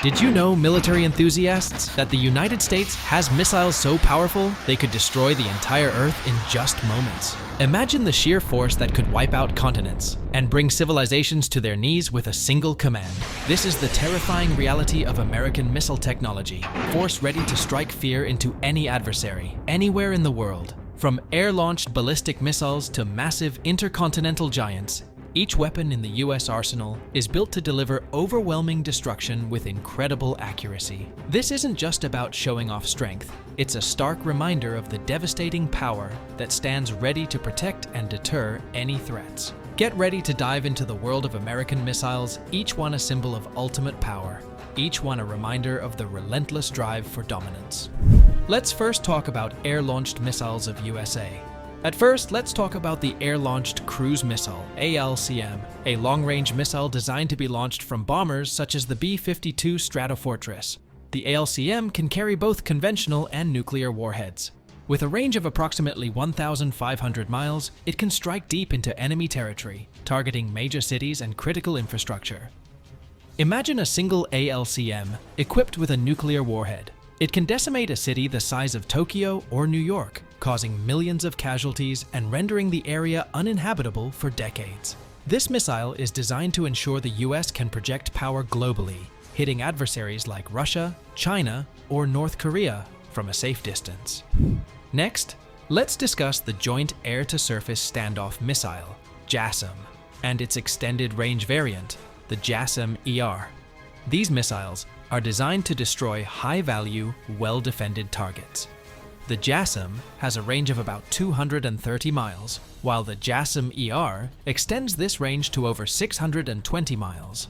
Did you know, military enthusiasts, that the United States has missiles so powerful they could destroy the entire Earth in just moments? Imagine the sheer force that could wipe out continents and bring civilizations to their knees with a single command. This is the terrifying reality of American missile technology, force ready to strike fear into any adversary, anywhere in the world. From air-launched ballistic missiles to massive intercontinental giants, each weapon in the US arsenal is built to deliver overwhelming destruction with incredible accuracy. This isn't just about showing off strength, it's a stark reminder of the devastating power that stands ready to protect and deter any threats. Get ready to dive into the world of American missiles, each one a symbol of ultimate power, each one a reminder of the relentless drive for dominance. Let's first talk about air-launched missiles of USA. At first, let's talk about the Air-Launched Cruise Missile, ALCM, a long-range missile designed to be launched from bombers such as the B-52 Stratofortress. The ALCM can carry both conventional and nuclear warheads. With a range of approximately 1,500 miles, it can strike deep into enemy territory, targeting major cities and critical infrastructure. Imagine a single ALCM equipped with a nuclear warhead. It can decimate a city the size of Tokyo or New York, causing millions of casualties and rendering the area uninhabitable for decades. This missile is designed to ensure the US can project power globally, hitting adversaries like Russia, China, or North Korea from a safe distance. Next, let's discuss the Joint Air-to-Surface Standoff Missile, JASSM, and its extended range variant, the JASSM-ER. These missiles are designed to destroy high-value, well-defended targets. The JASSM has a range of about 230 miles, while the JASSM-ER extends this range to over 620 miles.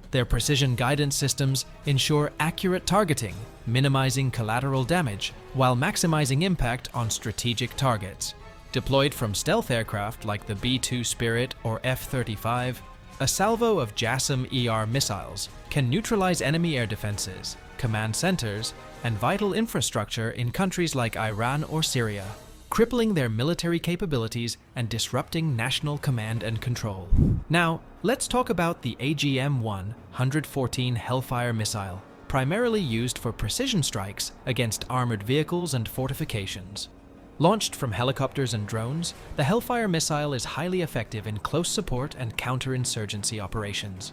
Their precision guidance systems ensure accurate targeting, minimizing collateral damage, while maximizing impact on strategic targets. Deployed from stealth aircraft like the B-2 Spirit or F-35, a salvo of JASSM-ER missiles can neutralize enemy air defenses, command centers, and vital infrastructure in countries like Iran or Syria, crippling their military capabilities and disrupting national command and control. Now, let's talk about the AGM-114 Hellfire missile, primarily used for precision strikes against armored vehicles and fortifications. Launched from helicopters and drones, the Hellfire missile is highly effective in close support and counterinsurgency operations.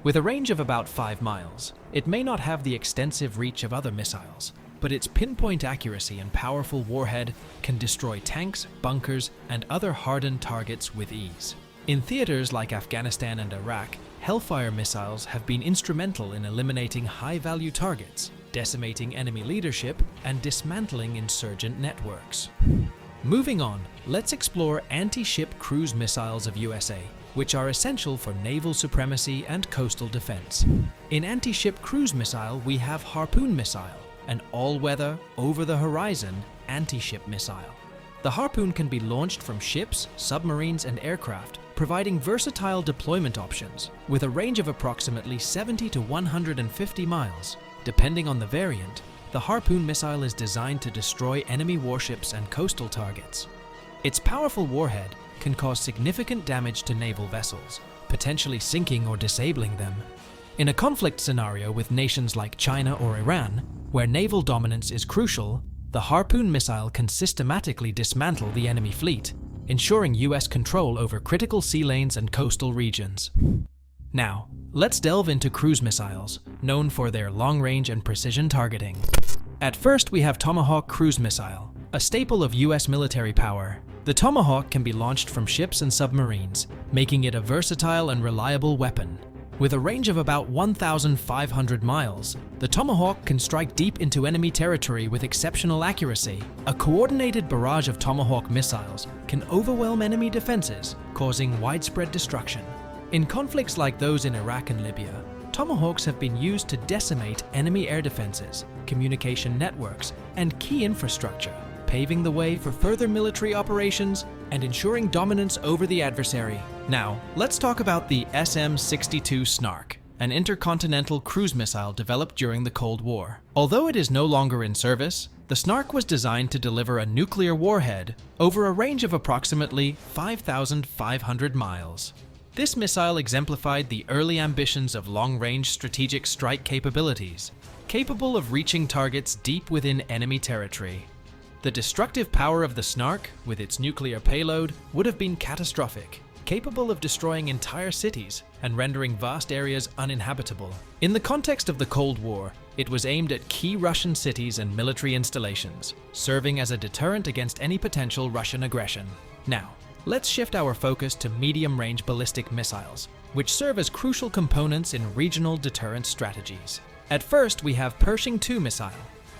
With a range of about 5 miles, it may not have the extensive reach of other missiles, but its pinpoint accuracy and powerful warhead can destroy tanks, bunkers, and other hardened targets with ease. In theaters like Afghanistan and Iraq, Hellfire missiles have been instrumental in eliminating high-value targets, decimating enemy leadership, and dismantling insurgent networks. Moving on, let's explore anti-ship cruise missiles of USA, which are essential for naval supremacy and coastal defense. In anti-ship cruise missile, we have Harpoon missile, an all-weather, over-the-horizon anti-ship missile. The Harpoon can be launched from ships, submarines, and aircraft, providing versatile deployment options with a range of approximately 70 to 150 miles. Depending on the variant, the Harpoon missile is designed to destroy enemy warships and coastal targets. Its powerful warhead can cause significant damage to naval vessels, potentially sinking or disabling them. In a conflict scenario with nations like China or Iran, where naval dominance is crucial, the Harpoon missile can systematically dismantle the enemy fleet, ensuring US control over critical sea lanes and coastal regions. Now, let's delve into cruise missiles, known for their long range and precision targeting. At first, we have Tomahawk cruise missile, a staple of US military power. The Tomahawk can be launched from ships and submarines, making it a versatile and reliable weapon. With a range of about 1,500 miles, the Tomahawk can strike deep into enemy territory with exceptional accuracy. A coordinated barrage of Tomahawk missiles can overwhelm enemy defenses, causing widespread destruction. In conflicts like those in Iraq and Libya, Tomahawks have been used to decimate enemy air defenses, communication networks, and key infrastructure, paving the way for further military operations and ensuring dominance over the adversary. Now, let's talk about the SM-62 Snark, an intercontinental cruise missile developed during the Cold War. Although it is no longer in service, the Snark was designed to deliver a nuclear warhead over a range of approximately 5,500 miles. This missile exemplified the early ambitions of long-range strategic strike capabilities, capable of reaching targets deep within enemy territory. The destructive power of the Snark, with its nuclear payload, would have been catastrophic, capable of destroying entire cities and rendering vast areas uninhabitable. In the context of the Cold War, it was aimed at key Russian cities and military installations, serving as a deterrent against any potential Russian aggression. Now, let's shift our focus to medium-range ballistic missiles, which serve as crucial components in regional deterrence strategies. At first, we have Pershing II missile,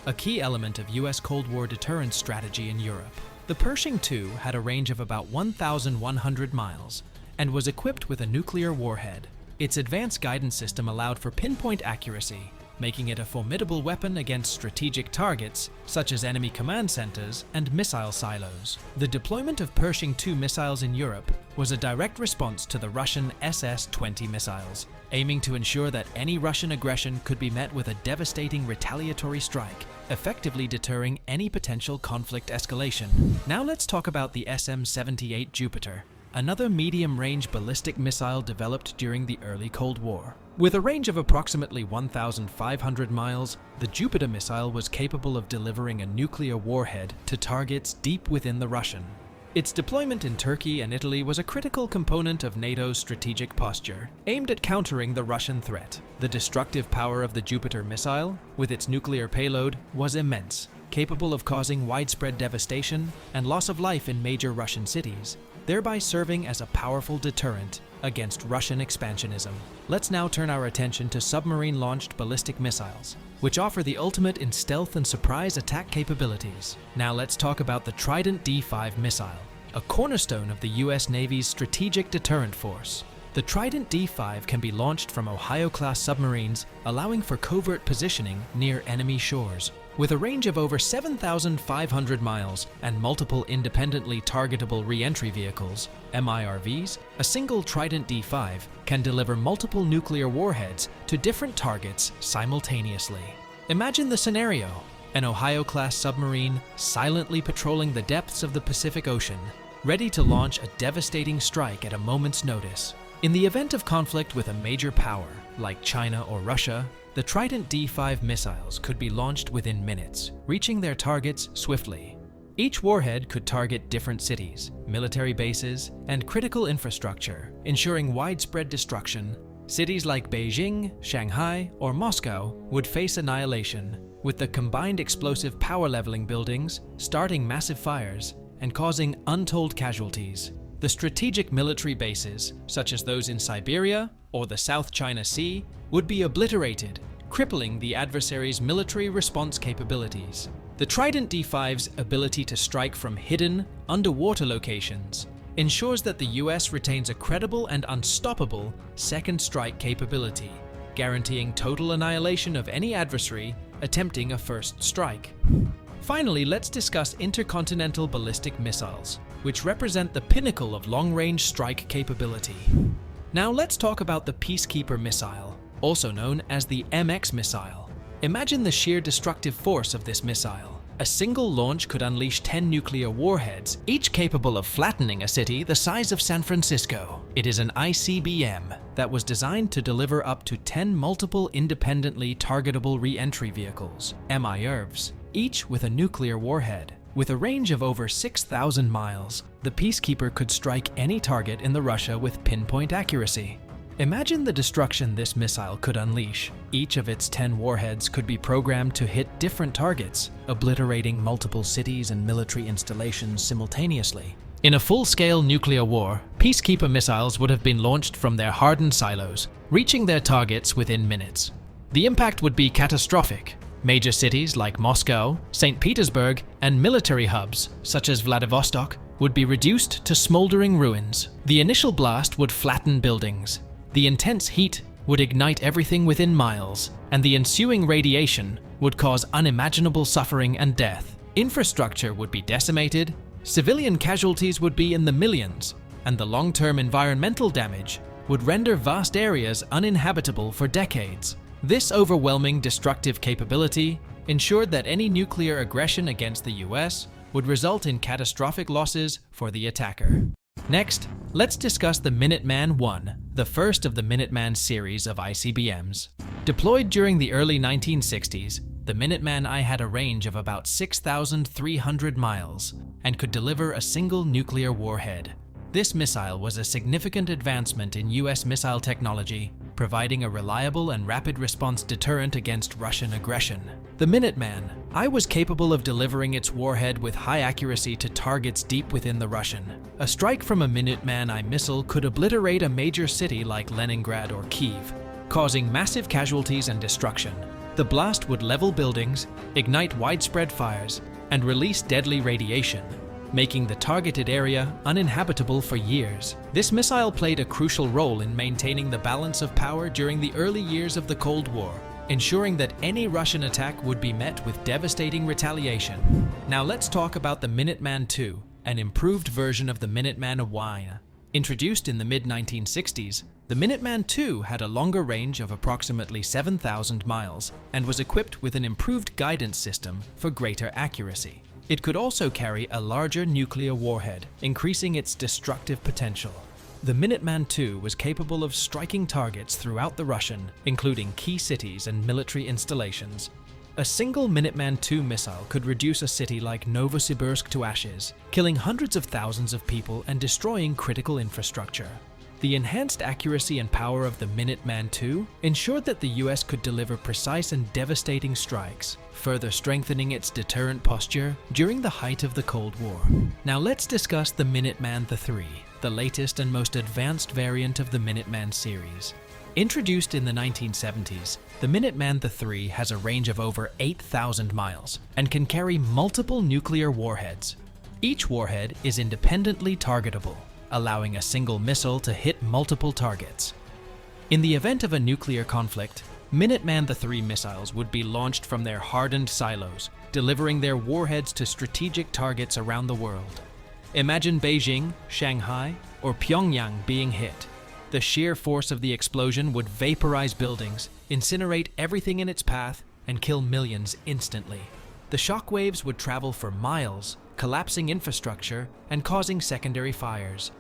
a key element of US Cold War deterrence strategy in Europe. The Pershing II had a range of about 1,100 miles and was equipped with a nuclear warhead. Its advanced guidance system allowed for pinpoint accuracy, making it a formidable weapon against strategic targets such as enemy command centers and missile silos. The deployment of Pershing II missiles in Europe was a direct response to the Russian SS-20 missiles, aiming to ensure that any Russian aggression could be met with a devastating retaliatory strike, effectively deterring any potential conflict escalation. Now let's talk about the SM-78 Jupiter, another medium-range ballistic missile developed during the early Cold War. With a range of approximately 1,500 miles, the Jupiter missile was capable of delivering a nuclear warhead to targets deep within the Russian. Its deployment in Turkey and Italy was a critical component of NATO's strategic posture, aimed at countering the Russian threat. The destructive power of the Jupiter missile, with its nuclear payload, was immense, capable of causing widespread devastation and loss of life in major Russian cities, thereby serving as a powerful deterrent against Russian expansionism. Let's now turn our attention to submarine-launched ballistic missiles, which offer the ultimate in stealth and surprise attack capabilities. Now let's talk about the Trident D5 missile, a cornerstone of the US Navy's strategic deterrent force. The Trident D5 can be launched from Ohio-class submarines, allowing for covert positioning near enemy shores. With a range of over 7,500 miles and multiple independently targetable re-entry vehicles, MIRVs, a single Trident D5 can deliver multiple nuclear warheads to different targets simultaneously. Imagine the scenario: an Ohio-class submarine silently patrolling the depths of the Pacific Ocean, ready to launch a devastating strike at a moment's notice. In the event of conflict with a major power, like China or Russia, the Trident D5 missiles could be launched within minutes, reaching their targets swiftly. Each warhead could target different cities, military bases, and critical infrastructure, ensuring widespread destruction. Cities like Beijing, Shanghai, or Moscow would face annihilation, with the combined explosive power leveling buildings starting massive fires and causing untold casualties. The strategic military bases, such as those in Siberia or the South China Sea, would be obliterated, crippling the adversary's military response capabilities. The Trident D5's ability to strike from hidden, underwater locations ensures that the US retains a credible and unstoppable second strike capability, guaranteeing total annihilation of any adversary attempting a first strike. Finally, let's discuss intercontinental ballistic missiles, which represent the pinnacle of long-range strike capability. Now let's talk about the Peacekeeper missile, also known as the MX missile. Imagine the sheer destructive force of this missile. A single launch could unleash 10 nuclear warheads, each capable of flattening a city the size of San Francisco. It is an ICBM that was designed to deliver up to 10 multiple independently targetable re-entry vehicles, MIRVs, each with a nuclear warhead. With a range of over 6,000 miles, the Peacekeeper could strike any target in the Russia with pinpoint accuracy. Imagine the destruction this missile could unleash. Each of its 10 warheads could be programmed to hit different targets, obliterating multiple cities and military installations simultaneously. In a full-scale nuclear war, Peacekeeper missiles would have been launched from their hardened silos, reaching their targets within minutes. The impact would be catastrophic. Major cities like Moscow, St. Petersburg, and military hubs such as Vladivostok would be reduced to smoldering ruins. The initial blast would flatten buildings. The intense heat would ignite everything within miles, and the ensuing radiation would cause unimaginable suffering and death. Infrastructure would be decimated, civilian casualties would be in the millions, and the long-term environmental damage would render vast areas uninhabitable for decades. This overwhelming destructive capability ensured that any nuclear aggression against the US would result in catastrophic losses for the attacker. Next, let's discuss the Minuteman I, the first of the Minuteman series of ICBMs. Deployed during the early 1960s, the Minuteman I had a range of about 6,300 miles and could deliver a single nuclear warhead. This missile was a significant advancement in US missile technology, providing a reliable and rapid response deterrent against Russian aggression. The Minuteman I was capable of delivering its warhead with high accuracy to targets deep within the Russian. A strike from a Minuteman I missile could obliterate a major city like Leningrad or Kyiv, causing massive casualties and destruction. The blast would level buildings, ignite widespread fires, and release deadly radiation, making the targeted area uninhabitable for years. This missile played a crucial role in maintaining the balance of power during the early years of the Cold War, ensuring that any Russian attack would be met with devastating retaliation. Now let's talk about the Minuteman II, an improved version of the Minuteman I. Introduced in the mid-1960s, the Minuteman II had a longer range of approximately 7,000 miles and was equipped with an improved guidance system for greater accuracy. It could also carry a larger nuclear warhead, increasing its destructive potential. The Minuteman II was capable of striking targets throughout the Russian, including key cities and military installations. A single Minuteman II missile could reduce a city like Novosibirsk to ashes, killing hundreds of thousands of people and destroying critical infrastructure. The enhanced accuracy and power of the Minuteman II ensured that the US could deliver precise and devastating strikes, further strengthening its deterrent posture during the height of the Cold War. Now let's discuss the Minuteman III, the latest and most advanced variant of the Minuteman series. Introduced in the 1970s, the Minuteman III has a range of over 8,000 miles and can carry multiple nuclear warheads. Each warhead is independently targetable, allowing a single missile to hit multiple targets. In the event of a nuclear conflict, Minuteman III missiles would be launched from their hardened silos, delivering their warheads to strategic targets around the world. Imagine Beijing, Shanghai, or Pyongyang being hit. The sheer force of the explosion would vaporize buildings, incinerate everything in its path, and kill millions instantly. The shockwaves would travel for miles, collapsing infrastructure and causing secondary fires.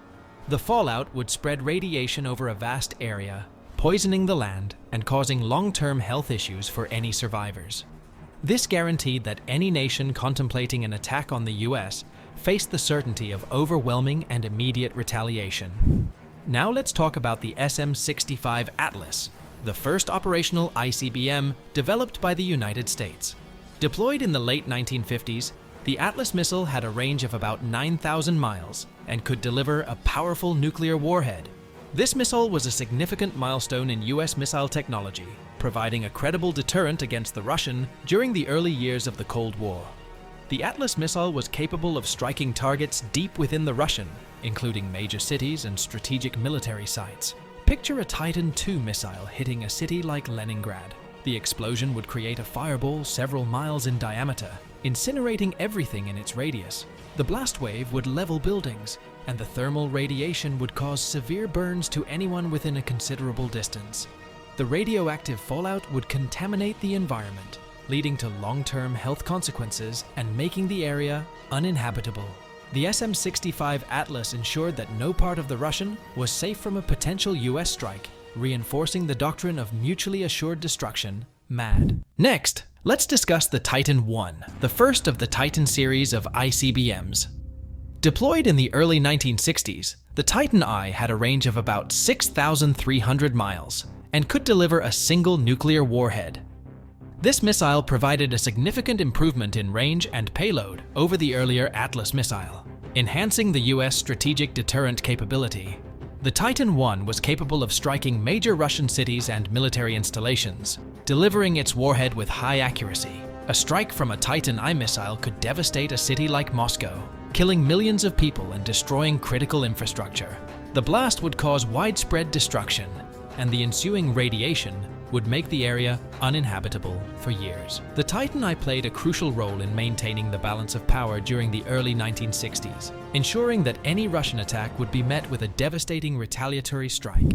The fallout would spread radiation over a vast area, poisoning the land and causing long-term health issues for any survivors. This guaranteed that any nation contemplating an attack on the US faced the certainty of overwhelming and immediate retaliation. Now let's talk about the SM-65 Atlas, the first operational ICBM developed by the United States. Deployed in the late 1950s, the Atlas missile had a range of about 9,000 miles and could deliver a powerful nuclear warhead. This missile was a significant milestone in US missile technology, providing a credible deterrent against the Russian during the early years of the Cold War. The Atlas missile was capable of striking targets deep within the Russian, including major cities and strategic military sites. Picture a Titan II missile hitting a city like Leningrad. The explosion would create a fireball several miles in diameter, incinerating everything in its radius. The blast wave would level buildings, and the thermal radiation would cause severe burns to anyone within a considerable distance. The radioactive fallout would contaminate the environment, leading to long-term health consequences and making the area uninhabitable. The SM-65 Atlas ensured that no part of the Russian was safe from a potential US strike, reinforcing the doctrine of mutually assured destruction, MAD. Next, let's discuss the Titan I, the first of the Titan series of ICBMs. Deployed in the early 1960s, the Titan I had a range of about 6,300 miles and could deliver a single nuclear warhead. This missile provided a significant improvement in range and payload over the earlier Atlas missile, enhancing the US strategic deterrent capability. The Titan I was capable of striking major Russian cities and military installations, delivering its warhead with high accuracy. A strike from a Titan I missile could devastate a city like Moscow, killing millions of people and destroying critical infrastructure. The blast would cause widespread destruction, and the ensuing radiation would make the area uninhabitable for years. The Titan I played a crucial role in maintaining the balance of power during the early 1960s, ensuring that any Russian attack would be met with a devastating retaliatory strike.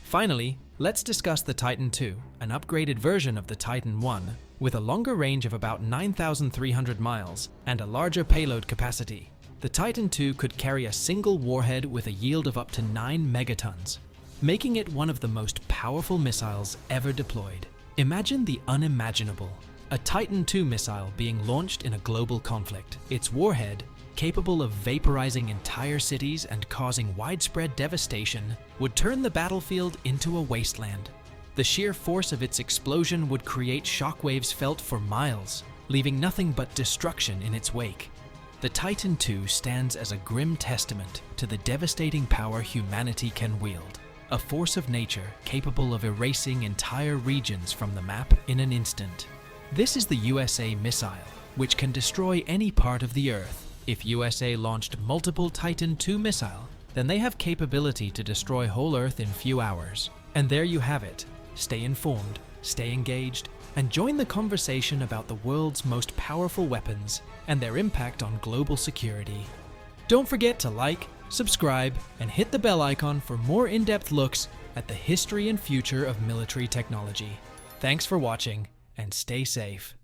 Finally, let's discuss the Titan II, an upgraded version of the Titan I, with a longer range of about 9,300 miles and a larger payload capacity. The Titan II could carry a single warhead with a yield of up to 9 megatons, making it one of the most powerful missiles ever deployed. Imagine the unimaginable. A Titan II missile being launched in a global conflict. Its warhead, capable of vaporizing entire cities and causing widespread devastation, would turn the battlefield into a wasteland. The sheer force of its explosion would create shockwaves felt for miles, leaving nothing but destruction in its wake. The Titan II stands as a grim testament to the devastating power humanity can wield, a force of nature capable of erasing entire regions from the map in an instant. This is the USA missile, which can destroy any part of the Earth. If USA launched multiple Titan II missiles, then they have capability to destroy whole Earth in few hours. And there you have it. Stay informed, stay engaged, and join the conversation about the world's most powerful weapons and their impact on global security. Don't forget to like, subscribe, and hit the bell icon for more in-depth looks at the history and future of military technology. Thanks for watching, and stay safe.